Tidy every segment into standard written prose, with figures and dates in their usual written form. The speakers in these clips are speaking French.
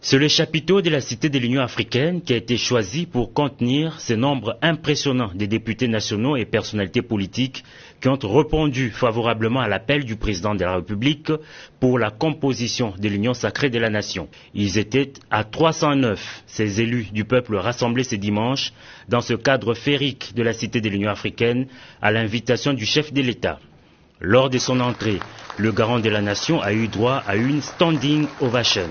C'est le chapiteau de la Cité de l'Union africaine qui a été choisi pour contenir ce nombre impressionnant des députés nationaux et personnalités politiques qui ont répondu favorablement à l'appel du président de la République pour la composition de l'Union sacrée de la nation. Ils étaient à 309, ces élus du peuple rassemblés ce dimanche dans ce cadre féerique de la Cité de l'Union africaine à l'invitation du chef de l'État. Lors de son entrée, le garant de la nation a eu droit à une standing ovation.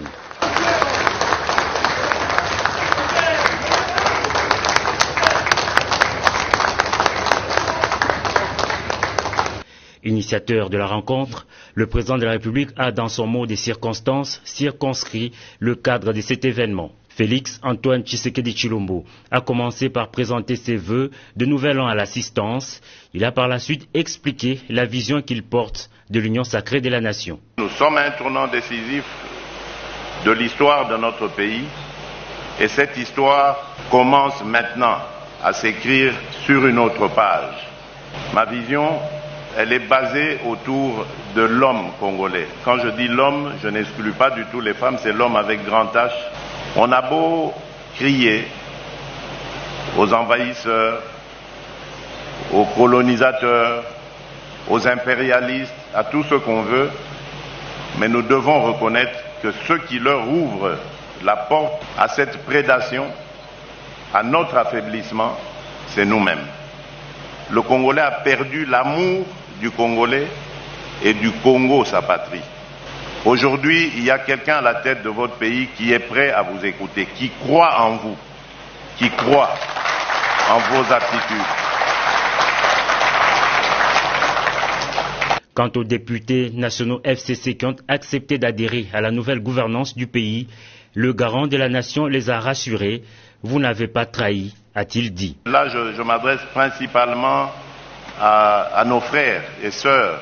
Initiateur de la rencontre, le président de la République a, dans son mot des circonstances, circonscrit le cadre de cet événement. Félix Antoine Tshisekedi Tshilombo a commencé par présenter ses vœux de nouvel an à l'assistance. Il a par la suite expliqué la vision qu'il porte de l'Union sacrée de la nation. Nous sommes à un tournant décisif de l'histoire de notre pays et cette histoire commence maintenant à s'écrire sur une autre page. Ma vision, elle est basée autour de l'homme congolais. Quand je dis l'homme, je n'exclus pas du tout les femmes, c'est l'homme avec grand H. On a beau crier aux envahisseurs, aux colonisateurs, aux impérialistes, à tout ce qu'on veut, mais nous devons reconnaître que ceux qui leur ouvrent la porte à cette prédation, à notre affaiblissement, c'est nous-mêmes. Le Congolais a perdu l'amour du Congolais et du Congo, sa patrie. Aujourd'hui, il y a quelqu'un à la tête de votre pays qui est prêt à vous écouter, qui croit en vous, qui croit en vos aptitudes. Quant aux députés nationaux FCC qui ont accepté d'adhérer à la nouvelle gouvernance du pays, le garant de la nation les a rassurés. Vous n'avez pas trahi, a-t-il dit. Là, je m'adresse principalement à nos frères et sœurs,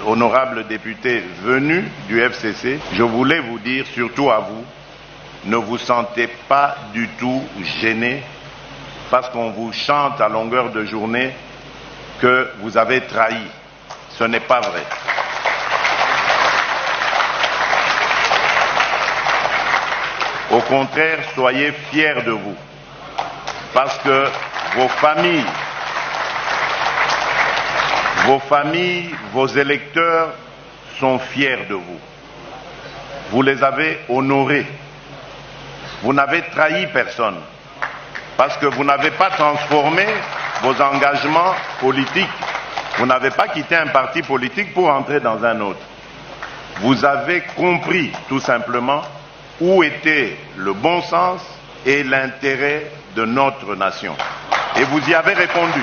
honorables députés venus du FCC. Je voulais vous dire, surtout à vous, ne vous sentez pas du tout gênés parce qu'on vous chante à longueur de journée que vous avez trahi. Ce n'est pas vrai. Au contraire, soyez fiers de vous, parce que vos familles, vos électeurs sont fiers de vous. Vous les avez honorés. Vous n'avez trahi personne, parce que vous n'avez pas transformé vos engagements politiques. Vous n'avez pas quitté un parti politique pour entrer dans un autre. Vous avez compris tout simplement où était le bon sens et l'intérêt de notre nation. Et vous y avez répondu.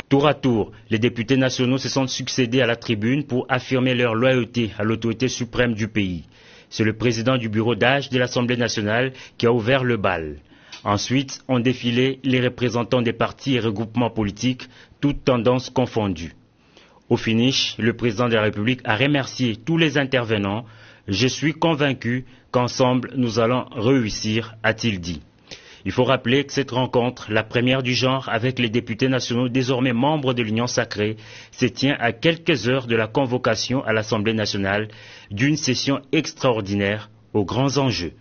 Tour à tour, les députés nationaux se sont succédés à la tribune pour affirmer leur loyauté à l'autorité suprême du pays. C'est le président du bureau d'âge de l'Assemblée nationale qui a ouvert le bal. Ensuite, ont défilé les représentants des partis et regroupements politiques, toutes tendances confondues. Au finish, le président de la République a remercié tous les intervenants. Je suis convaincu qu'ensemble, nous allons réussir, a-t-il dit. Il faut rappeler que cette rencontre, la première du genre avec les députés nationaux désormais membres de l'Union sacrée, se tient à quelques heures de la convocation à l'Assemblée nationale d'une session extraordinaire aux grands enjeux.